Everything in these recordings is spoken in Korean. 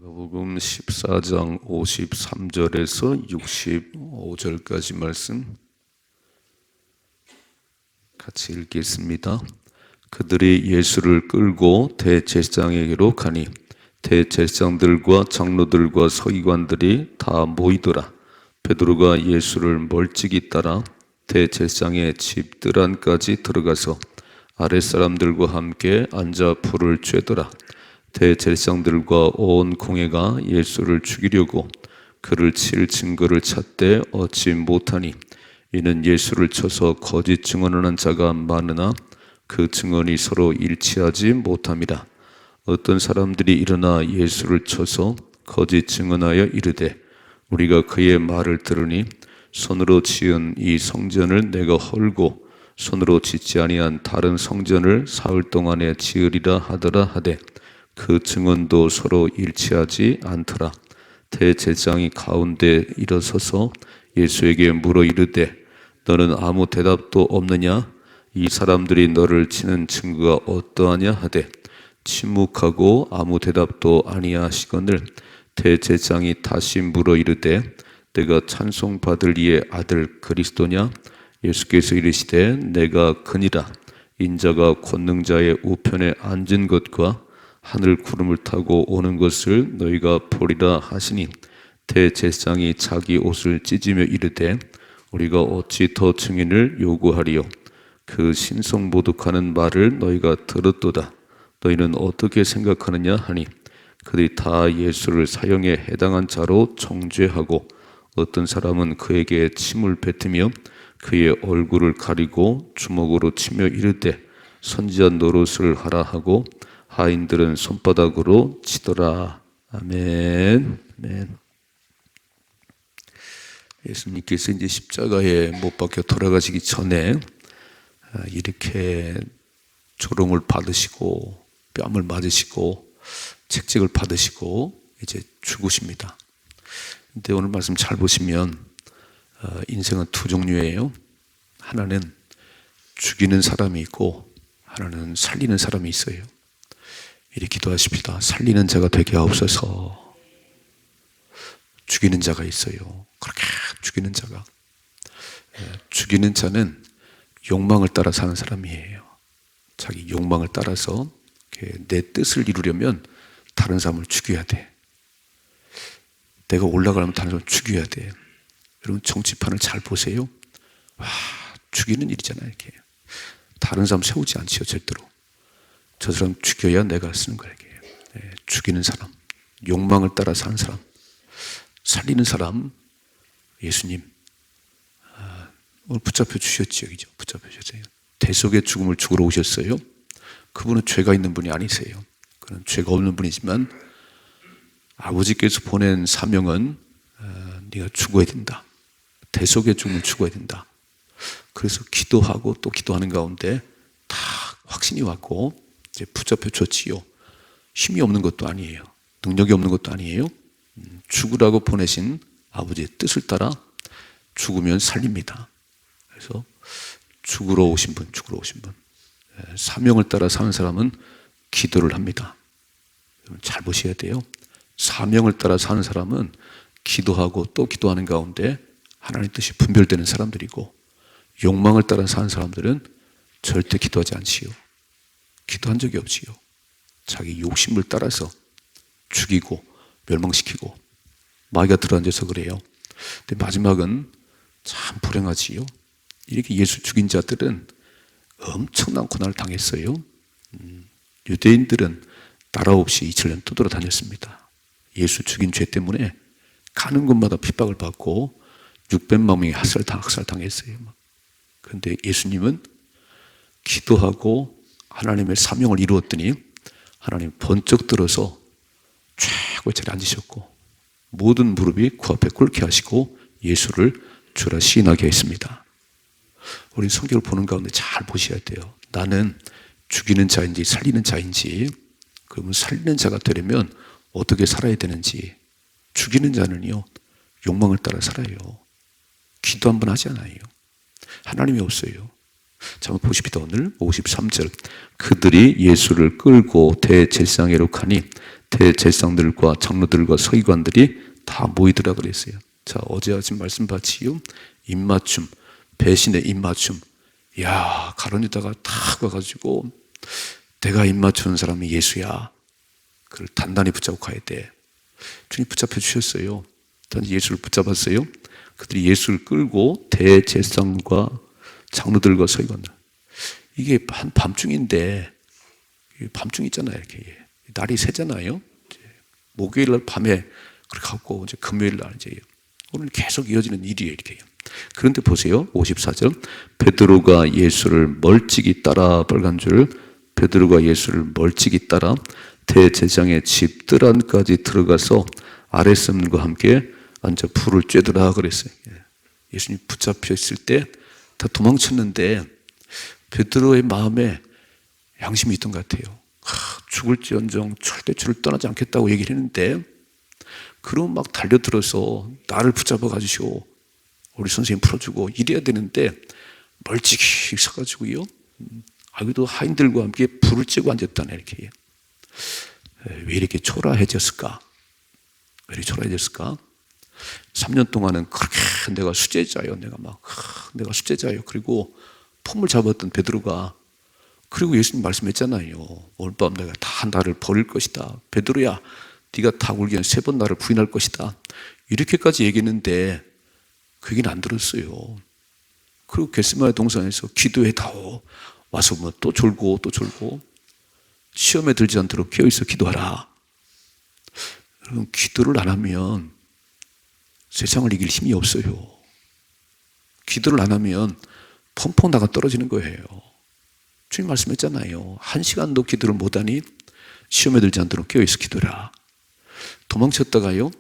마가복음 14장 53절에서 65절까지 말씀 같이 읽겠습니다. 그들이 예수를 끌고 대제사장에게로 가니 대제사장들과 장로들과 서기관들이 다 모이더라. 베드로가 예수를 멀찍이 따라 대제사장의 집들 안까지 들어가서 아랫사람들과 함께 앉아 불을 쬐더라. 대제사장들과 온 공회가 예수를 죽이려고 그를 칠 증거를 찾되 얻지 못하니 이는 예수를 쳐서 거짓 증언하는 자가 많으나 그 증언이 서로 일치하지 못함이라. 어떤 사람들이 일어나 예수를 쳐서 거짓 증언하여 이르되 우리가 그의 말을 들으니 손으로 지은 이 성전을 내가 헐고 손으로 짓지 아니한 다른 성전을 사흘 동안에 지으리라 하더라 하되 그 증언도 서로 일치하지 않더라. 대제사장이 가운데 일어서서 예수에게 물어 이르되 너는 아무 대답도 없느냐? 이 사람들이 너를 치는 증거가 어떠하냐 하되 침묵하고 아무 대답도 아니하시거늘 대제사장이 다시 물어 이르되 내가 찬송받을 이의 아들 그리스도냐? 예수께서 이르시되 내가 그니라. 인자가 권능자의 우편에 앉은 것과 하늘 구름을 타고 오는 것을 너희가 보리라 하시니 대제사장이 자기 옷을 찢으며 이르되 우리가 어찌 더 증인을 요구하리요? 그 신성모독하는 말을 너희가 들었도다. 너희는 어떻게 생각하느냐 하니 그들이 다 예수를 사형에 해당한 자로 정죄하고 어떤 사람은 그에게 침을 뱉으며 그의 얼굴을 가리고 주먹으로 치며 이르되 선지자 노릇을 하라 하고 하인들은 손바닥으로 치더라. 아멘. 아멘. 예수님께서 이제 십자가에 못 박혀 돌아가시기 전에 이렇게 조롱을 받으시고 뺨을 맞으시고 책찍을 받으시고 이제 죽으십니다. 근데 오늘 말씀 잘 보시면 인생은 두 종류예요. 하나는 죽이는 사람이 있고 하나는 살리는 사람이 있어요. 이렇게 기도하십시다. 살리는 자가 되게 하옵소서. 죽이는 자가 있어요. 그렇게 죽이는 자가. 죽이는 자는 욕망을 따라 사는 사람이에요. 자기 욕망을 따라서 내 뜻을 이루려면 다른 사람을 죽여야 돼. 내가 올라가려면 다른 사람을 죽여야 돼. 여러분 정치판을 잘 보세요. 와, 죽이는 일이잖아요. 이렇게 다른 사람 세우지 않지요. 절대로. 저 사람 죽여야 내가 쓰는 거예요. 죽이는 사람, 욕망을 따라 사는 사람, 살리는 사람. 예수님 오늘 붙잡혀 주셨지요. 붙잡혀 주셨어요. 대속의 죽음을 죽으러 오셨어요. 그분은 죄가 있는 분이 아니세요. 그는 죄가 없는 분이지만 아버지께서 보낸 사명은 네가 죽어야 된다. 대속의 죽음을 죽어야 된다. 그래서 기도하고 또 기도하는 가운데 다 확신이 왔고 이제 붙잡혀 줬지요. 힘이 없는 것도 아니에요. 능력이 없는 것도 아니에요. 죽으라고 보내신 아버지의 뜻을 따라 죽으면 살립니다. 그래서 죽으러 오신 분, 사명을 따라 사는 사람은 기도를 합니다. 잘 보셔야 돼요. 사명을 따라 사는 사람은 기도하고 또 기도하는 가운데 하나님의 뜻이 분별되는 사람들이고 욕망을 따라 사는 사람들은 절대 기도하지 않지요. 기도한 적이 없지요. 자기 욕심을 따라서 죽이고 멸망시키고 마귀가 들어앉아서 그래요. 근데 마지막은 참 불행하지요. 이렇게 예수 죽인 자들은 엄청난 고난을 당했어요. 유대인들은 나라 없이 2000년 떠돌아다녔습니다. 예수 죽인 죄 때문에 가는 곳마다 핍박을 받고 600만 명이 학살당했어요. 그런데 예수님은 기도하고 하나님의 사명을 이루었더니 하나님 번쩍 들어서 최고의 자리에 앉으셨고 모든 무릎이 그 앞에 꿇게 하시고 예수를 주라 시인하게 했습니다. 우리 성경을 보는 가운데 잘 보셔야 돼요. 나는 죽이는 자인지 살리는 자인지, 그러면 살리는 자가 되려면 어떻게 살아야 되는지. 죽이는 자는요 욕망을 따라 살아요. 기도 한번 하지 않아요. 하나님이 없어요. 자, 한번 보십시다. 오늘 53절. 그들이 예수를 끌고 대제사장에로 가니 대제사장들과 장로들과 서기관들이 다 모이더라 그랬어요. 자, 어제 하신 말씀 봤지요? 입맞춤, 배신의 입맞춤. 야, 가론유다가 탁 와가지고 내가 입맞추는 사람이 예수야. 그를 단단히 붙잡고 가야 돼. 주님 붙잡혀 주셨어요. 단지 예수를 붙잡았어요. 그들이 예수를 끌고 대제사장과 장로들과 서기관들. 이게 한 밤중인데, 밤중 있잖아요. 이렇게 날이 새잖아요. 목요일 날 밤에 그렇게 갖고 이제 금요일 날 이제 오늘 계속 이어지는 일이에요. 이렇게. 그런데 보세요. 54절. 베드로가 예수를 멀찍이 따라 빨간 줄. 베드로가 예수를 멀찍이 따라 대제사장의 집 뜰 안까지 들어가서 아랫사람들과 함께 앉아 불을 쬐더라 그랬어요. 예수님 붙잡혀 있을 때 다 도망쳤는데 베드로의 마음에 양심이 있던 것 같아요. 죽을지언정 절대 주를 떠나지 않겠다고 얘기를 했는데 그럼 막 달려들어서 나를 붙잡아 가지고 우리 선생님 풀어주고 이래야 되는데 멀찍이 서가지고요. 아기도 하인들과 함께 불을 쬐고 앉았다네. 이렇게. 왜 이렇게 초라해졌을까? 왜 이렇게 초라해졌을까? 3년 동안은 그렇게 내가 수제자요. 내가 수제자요. 그리고 폼을 잡았던 베드로가 그리고 예수님 말씀했잖아요. 오늘 밤 내가 다 나를 버릴 것이다. 베드로야, 네가 다 울기 전에 3번 나를 부인할 것이다. 이렇게까지 얘기했는데 그 얘기는 안 들었어요. 그리고 겟세마네 동산에서 기도해다오. 와서 뭐 또 졸고 또 졸고 시험에 들지 않도록 깨어있어 기도하라. 여러분, 기도를 안 하면 세상을 이길 힘이 없어요. 기도를 안 하면 펑펑 나가 떨어지는 거예요. 주님 말씀했잖아요. 1시간도 기도를 못하니 시험에 들지 않도록 깨어있어 기도라. 도망쳤다가요,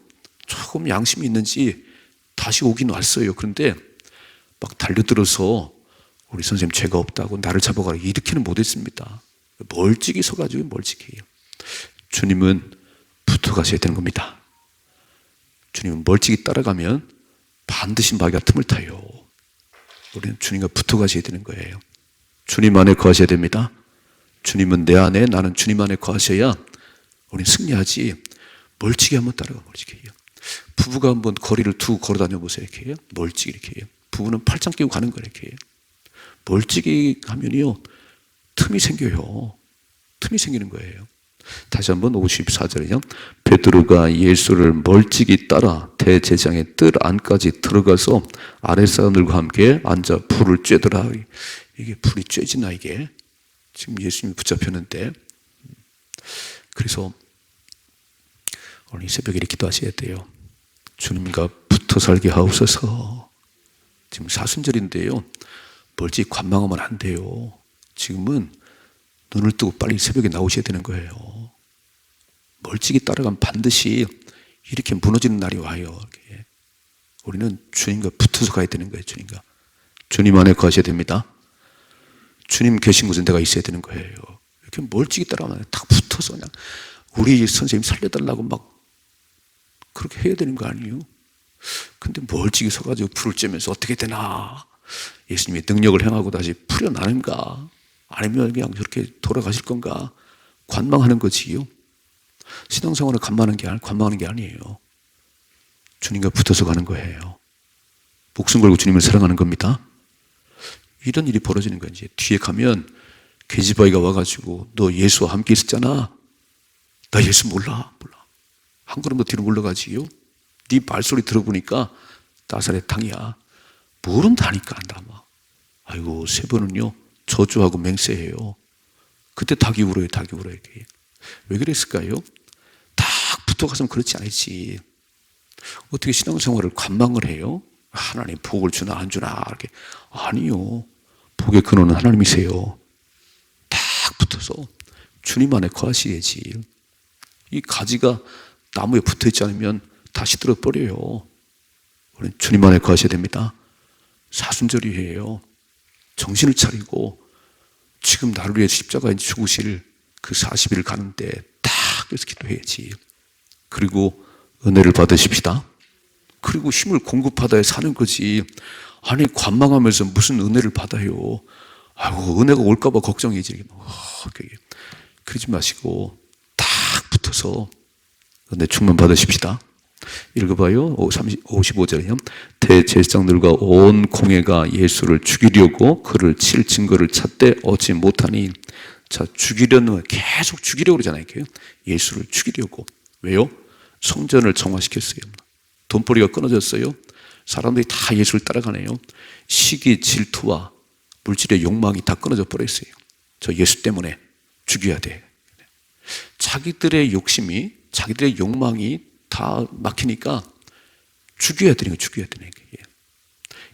조금 양심이 있는지 다시 오긴 왔어요. 그런데 막 달려들어서 우리 선생님 죄가 없다고 나를 잡아가라 이렇게는 못했습니다. 멀찍이 서가지고 멀찍이. 주님은 붙어 가셔야 되는 겁니다. 주님은 멀찍이 따라가면 반드시 마귀가 틈을 타요. 우리는 주님과 붙어 가셔야 되는 거예요. 주님 안에 거하셔야 됩니다. 주님은 내 안에, 나는 주님 안에 거하셔야 우리는 승리하지. 멀찍이 한번 따라가. 멀찍이. 부부가 한번 거리를 두고 걸어 다녀 보세요. 이렇게 멀찍이 이렇게. 부부는 팔짱 끼고 가는 거예요. 이렇게. 멀찍이 하면요 틈이 생겨요. 틈이 생기는 거예요. 다시 한번 54절이요. 베드로가 예수를 멀찍이 따라 대제사장의 뜰 안까지 들어가서 아랫사람들과 함께 앉아 불을 쬐더라. 이게 불이 쬐지나 이게. 지금 예수님이 붙잡혔는데. 그래서 오늘 이 새벽에 이렇게 기도하셔야 돼요. 주님과 붙어 살게 하옵소서. 지금 사순절인데요. 멀찍이 관망하면 안 돼요. 지금은 눈을 뜨고 빨리 새벽에 나오셔야 되는 거예요. 멀찍이 따라가면 반드시 이렇게 무너지는 날이 와요. 이렇게. 우리는 주님과 붙어서 가야 되는 거예요. 주님과. 주님 안에 거하셔야 됩니다. 주님 계신 곳에 내가 있어야 되는 거예요. 이렇게 멀찍이 따라가면 딱 붙어서 그냥 우리 선생님 살려달라고 막 그렇게 해야 되는 거 아니에요? 근데 멀찍이 서가지고 불을 쬐면서 어떻게 되나? 예수님이 능력을 행하고 다시 풀려나는가? 아니면 그냥 저렇게 돌아가실 건가? 관망하는 거지요. 신앙생활을 관망하는 게 아니에요. 주님과 붙어서 가는 거예요. 목숨 걸고 주님을 사랑하는 겁니다. 이런 일이 벌어지는 거예요. 이제 뒤에 가면 계집아이가 와가지고 너 예수와 함께 있었잖아. 나 예수 몰라. 한 걸음 더 뒤로 물러가지요. 네 말소리 들어보니까 나사렛 당이야. 모른다니까 한다 막. 아이고 3번은요 저주하고 맹세해요. 그때 닭이 울어요. 이렇게. 왜 그랬을까요? 딱 붙어가서는 그렇지 않지. 어떻게 신앙생활을 관망을 해요? 하나님 복을 주나 안 주나 이렇게. 아니요. 복의 근원은 하나님이세요. 딱 붙어서 주님 안에 거하셔야지. 이 가지가 나무에 붙어있지 않으면 다 시들어 버려요. 우리는 주님 안에 거하셔야 됩니다. 사순절이에요. 정신을 차리고 지금 나를 위해 십자가에 죽으실 그 40일을 가는데 딱 그래서 기도해야지. 그리고 은혜를 받으십시다. 그리고 힘을 공급받아야 사는 거지. 아니 관망하면서 무슨 은혜를 받아요. 아이고 은혜가 올까 봐 걱정이지. 그러지 마시고 딱 붙어서 네, 충만 받으십시다. 읽어봐요. 55절이요. 대제사장들과 온 공회가 예수를 죽이려고 그를 칠 증거를 찾되 얻지 못하니. 자, 죽이려는, 계속 죽이려고 그러잖아요. 예수를 죽이려고. 왜요? 성전을 정화시켰어요. 돈벌이가 끊어졌어요. 사람들이 다 예수를 따라가네요. 시기, 질투와 물질의 욕망이 다 끊어져 버렸어요. 저 예수 때문에 죽여야 돼. 자기들의 욕심이, 자기들의 욕망이 다 막히니까 죽여야 되는 거예요. 죽여야 되는 거예요.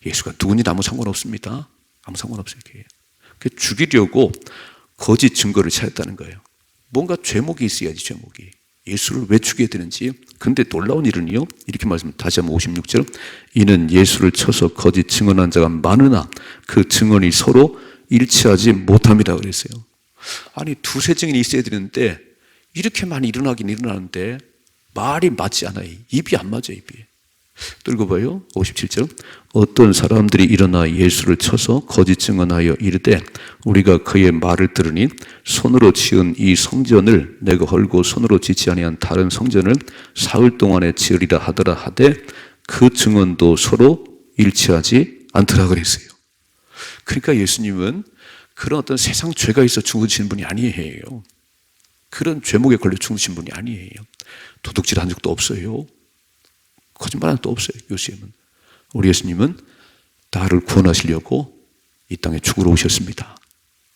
예수가 누군지 아무 상관없습니다. 아무 상관없어요. 죽이려고 거짓 증거를 찾았다는 거예요. 뭔가 죄목이 있어야지, 죄목이. 예수를 왜 죽여야 되는지. 근데 놀라운 일은요, 이렇게 다시 한번 56절. 이는 예수를 쳐서 거짓 증언한 자가 많으나 그 증언이 서로 일치하지 못함이라 그랬어요. 아니, 두세 증인이 있어야 되는데 이렇게 많이 일어나긴 일어나는데 말이 맞지 않아요. 입이 안 맞아요, 입이. 또 읽어봐요. 57절. 어떤 사람들이 일어나 예수를 쳐서 거짓 증언하여 이르되 우리가 그의 말을 들으니 손으로 지은 이 성전을 내가 헐고 손으로 짓지 아니한 다른 성전을 사흘 동안에 지으리라 하더라 하되 그 증언도 서로 일치하지 않더라 그랬어요. 그러니까 예수님은 그런 어떤 세상 죄가 있어 죽으신 분이 아니에요. 그런 죄목에 걸려 죽으신 분이 아니에요. 도둑질 한 적도 없어요. 거짓말한 적도 없어요. 예수님은. 우리 예수님은 나를 구원하시려고 이 땅에 죽으러 오셨습니다.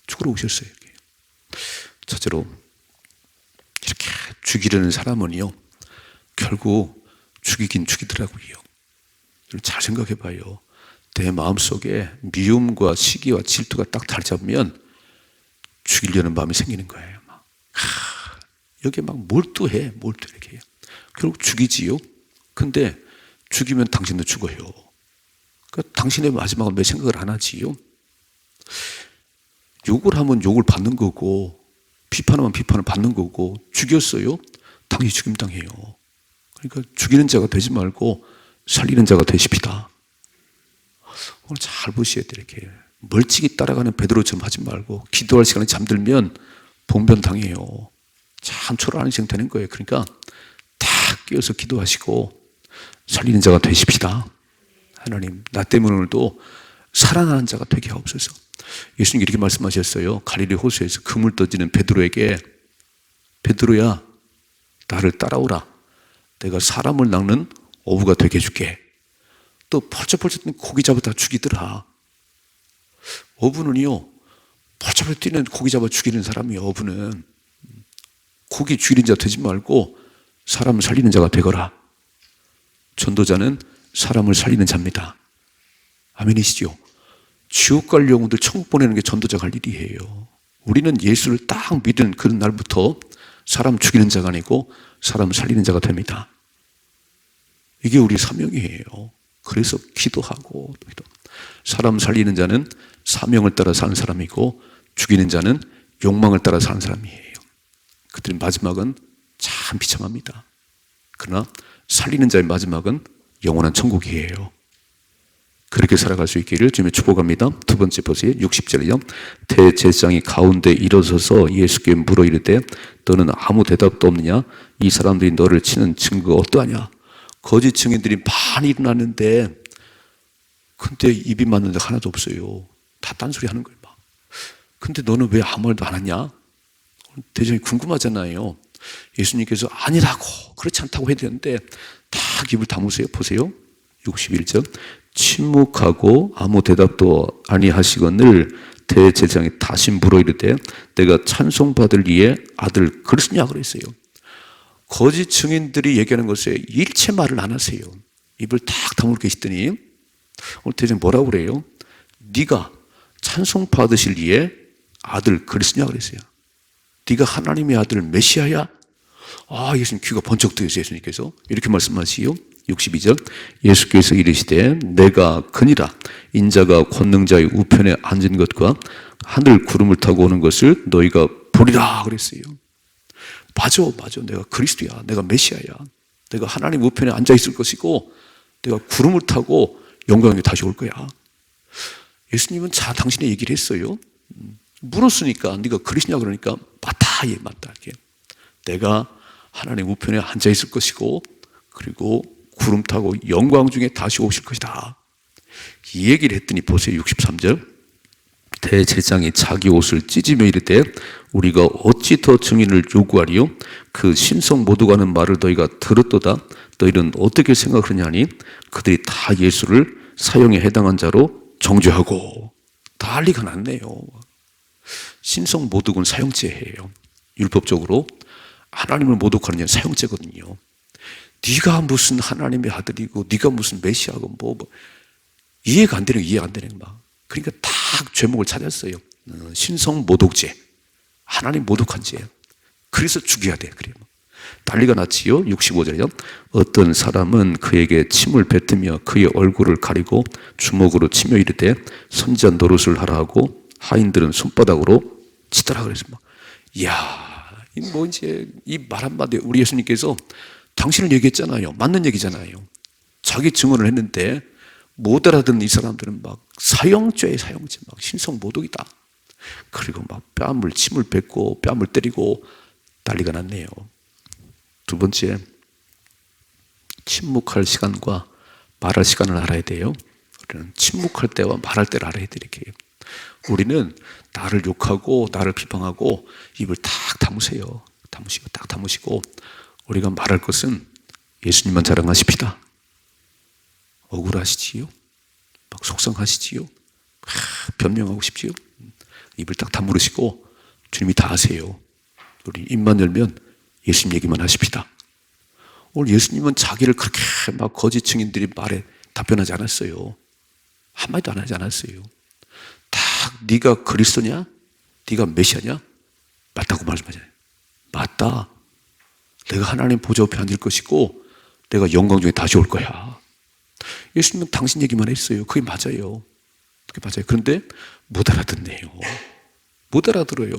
죽으러 오셨어요. 첫째로 이렇게 죽이려는 사람은요, 결국 죽이긴 죽이더라고요. 잘 생각해 봐요. 내 마음속에 미움과 시기와 질투가 딱 자리 잡으면 죽이려는 마음이 생기는 거예요. 여기에 막 몰두해, 이렇게 해요. 결국 죽이지요. 근데 죽이면 당신도 죽어요. 그러니까 당신의 마지막은 왜 생각을 안 하지요? 욕을 하면 욕을 받는 거고, 비판하면 비판을 받는 거고, 죽였어요? 당연히 죽임당해요. 그러니까 죽이는 자가 되지 말고 살리는 자가 되십시다. 오늘 잘 보셔야 돼요. 이렇게 멀찍이 따라가는 베드로처럼 하지 말고, 기도할 시간에 잠들면 봉변 당해요. 참 초라한 인생 되는 거예요. 그러니까 딱 깨어서 기도하시고 살리는 자가 되십시다. 하나님, 나 때문에 오늘도 살아나는 자가 되게 하옵소서. 예수님 이렇게 말씀하셨어요. 갈릴리 호수에서 그물 떠지는 베드로에게, 베드로야, 나를 따라오라. 내가 사람을 낚는 어부가 되게 해줄게. 또 펄쩍펄쩍 뛰는 고기 잡아 다 죽이더라. 어부는요, 펄쩍펄쩍 뛰는 고기 잡아 죽이는 사람이에요. 어부는 고기 죽이는 자 되지 말고 사람을 살리는 자가 되거라. 전도자는 사람을 살리는 자입니다. 아멘이시죠? 지옥 갈 영혼들 천국 보내는 게 전도자가 할 일이에요. 우리는 예수를 딱 믿은 그 날부터 사람 죽이는 자가 아니고 사람 살리는 자가 됩니다. 이게 우리 사명이에요. 그래서 기도하고, 사람 살리는 자는 사명을 따라 사는 사람이고 죽이는 자는 욕망을 따라 사는 사람이에요. 그들의 마지막은 참 비참합니다. 그러나 살리는 자의 마지막은 영원한 천국이에요. 그렇게 살아갈 수 있기를 주님의 축복합니다. 두 번째 보세요. 60절이요. 대제사장이 가운데 일어서서 예수께 물어 이르되 너는 아무 대답도 없느냐? 이 사람들이 너를 치는 증거가 어떠하냐? 거짓 증인들이 많이 일어났는데 근데 입이 맞는 데 하나도 없어요. 다 딴소리 하는 거예요. 막. 근데 너는 왜 아무 말도 안 하냐? 대장이 궁금하잖아요. 예수님께서 아니라고, 그렇지 않다고 해야 되는데 딱 입을 다무세요. 보세요. 61절. 침묵하고 아무 대답도 아니하시거늘 대제사장이 다시 물어 이르되 내가 찬송받을 이의 아들 그리스도냐 그랬어요. 거짓 증인들이 얘기하는 것에 일체 말을 안 하세요. 입을 딱 다물고 계시더니 오늘 대제사장이 뭐라고 그래요? 네가 찬송받으실 이의 아들 그리스도냐 그랬어요. 네가 하나님의 아들 메시아야? 아, 예수님 귀가 번쩍 뜨였어요. 예수님께서 이렇게 말씀하시요. 62절. 예수께서 이르시되 내가 그니라. 인자가 권능자의 우편에 앉은 것과 하늘 구름을 타고 오는 것을 너희가 보리라 그랬어요. 맞아. 내가 그리스도야. 내가 메시아야. 내가 하나님 우편에 앉아 있을 것이고 내가 구름을 타고 영광에 다시 올 거야. 예수님은 당신의 얘기를 했어요. 물었으니까 네가 그리스도냐 그러니까 맞다. 예, 맞다. 이렇게. 내가 하나님 우편에 앉아 있을 것이고 그리고 구름 타고 영광 중에 다시 오실 것이다. 이 얘기를 했더니 보세요. 63절. 대제사장이 자기 옷을 찢으며 이르되 우리가 어찌 더 증인을 요구하리요? 그 신성 모두가 하는 말을 너희가 들었도다. 너희는 어떻게 생각하느냐니 그들이 다 예수를 사형에 해당한 자로 정죄하고. 난리가 났네요. 신성 모독은 사형죄예요. 율법적으로 하나님을 모독하는 자는 사형죄거든요. 네가 무슨 하나님의 아들이고 네가 무슨 메시아고 뭐 이해가 안 되는 막. 그러니까 딱 죄목을 찾았어요. 신성 모독죄, 하나님 모독한 죄. 그래서 죽여야 돼. 그래요. 난리가 났지요. 65절이요. 어떤 사람은 그에게 침을 뱉으며 그의 얼굴을 가리고 주먹으로 치며 이르되 선지자 노릇을 하라 하고 하인들은 손바닥으로 치더라. 그래서 막, 이야, 이제 이 말 한마디 우리 예수님께서 당신을 얘기했잖아요. 맞는 얘기잖아요. 자기 증언을 했는데 못 알아듣는 이 사람들은 막 사형죄, 막 신성 모독이다. 그리고 막 침을 뱉고 뺨을 때리고 난리가 났네요. 두 번째, 침묵할 시간과 말할 시간을 알아야 돼요. 우리는 침묵할 때와 말할 때를 알아야 돼. 이렇게. 우리는 나를 욕하고 나를 비방하고 입을 딱 다무세요. 딱 다무시고 우리가 말할 것은 예수님만 자랑하십시다. 억울하시지요? 막 속상하시지요? 변명하고 싶지요? 입을 딱 다물으시고 주님이 다 아세요. 우리 입만 열면 예수님 얘기만 하십시다. 오늘 예수님은 자기를 그렇게 막 거짓 증인들이 말에 답변하지 않았어요. 한마디도 안 하지 않았어요. 딱 네가 그리스도냐? 네가 메시아냐? 맞다고 말씀하잖아요. 맞다. 내가 하나님 보좌 앞에 앉을 것이고 내가 영광 중에 다시 올 거야. 예수님은 당신 얘기만 했어요. 그게 맞아요. 그게 맞아요. 그런데 못 알아듣네요. 못 알아들어요.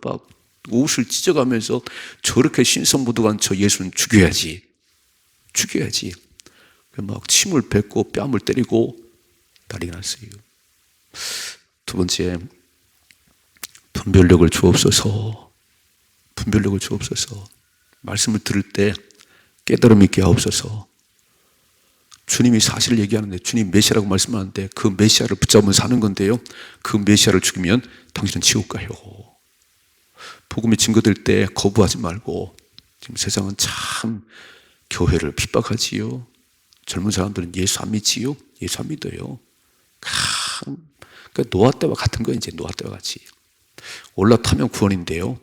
막 옷을 찢어가면서 저렇게 신성모독한 저 예수는 죽여야지. 막 침을 뱉고 뺨을 때리고 난리가 났어요. 두 번째, 분별력을 주옵소서. 말씀을 들을 때 깨달음 있게 하옵소서. 주님이 사실을 얘기하는데 주님 메시아라고 말씀하는데 그 메시아를 붙잡으면 사는 건데요. 그 메시아를 죽이면 당신은 지옥 가요. 복음이 증거될 때 거부하지 말고. 지금 세상은 참 교회를 핍박하지요. 젊은 사람들은 예수 안 믿지요. 예수 안 믿어요. 그러니까 노아 때와 같은 거예요. 이제 노아 때와 같이. 올라타면 구원인데요.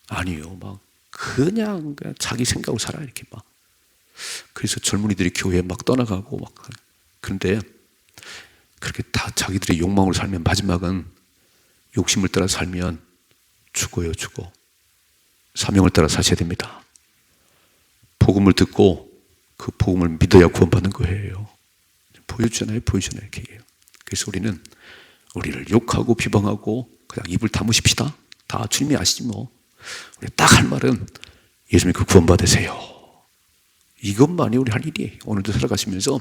아니요. 막 그냥 자기 생각으로 살아 이렇게 막. 그래서 젊은이들이 교회에 막 떠나가고 막. 그런데 그렇게 다 자기들의 욕망으로 살면 마지막은 욕심을 따라 살면 죽어요. 사명을 따라 사셔야 됩니다. 복음을 듣고 그 복음을 믿어야 구원받는 거예요. 보여주잖아요. 이렇게. 그래서 우리는 우리를 욕하고 비방하고 그냥 입을 다무십시다. 다 주님이 아시지 뭐. 우리 딱 할 말은 예수님 그 구원받으세요. 이것만이 우리 할 일이에요. 오늘도 살아가시면서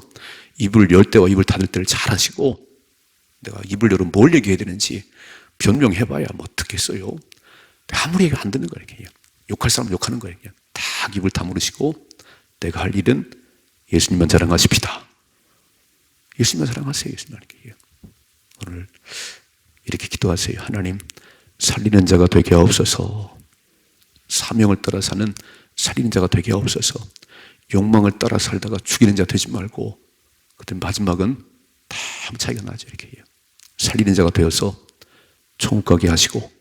입을 열 때와 입을 닫을 때를 잘 하시고 내가 입을 열어 뭘 얘기해야 되는지 변명해봐야 뭐 듣겠어요. 아무리 얘기 안 듣는 거예요. 욕할 사람 욕하는 거예요. 그냥 딱 입을 다물으시고 내가 할 일은 예수님만 자랑하십시다. 예수님만 자랑하세요. 예수님만 이렇게. 오늘 이렇게 기도하세요. 하나님, 살리는 자가 되게 하옵소서. 사명을 따라 사는 살리는 자가 되게 하옵소서. 욕망을 따라 살다가 죽이는 자 되지 말고 그때 마지막은 다 차이가 나죠. 이렇게. 살리는 자가 되어서 천국 가게 하시고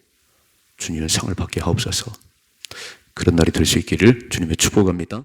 주님의 상을 받게 하옵소서. 그런 날이 될 수 있기를 주님의 축복합니다.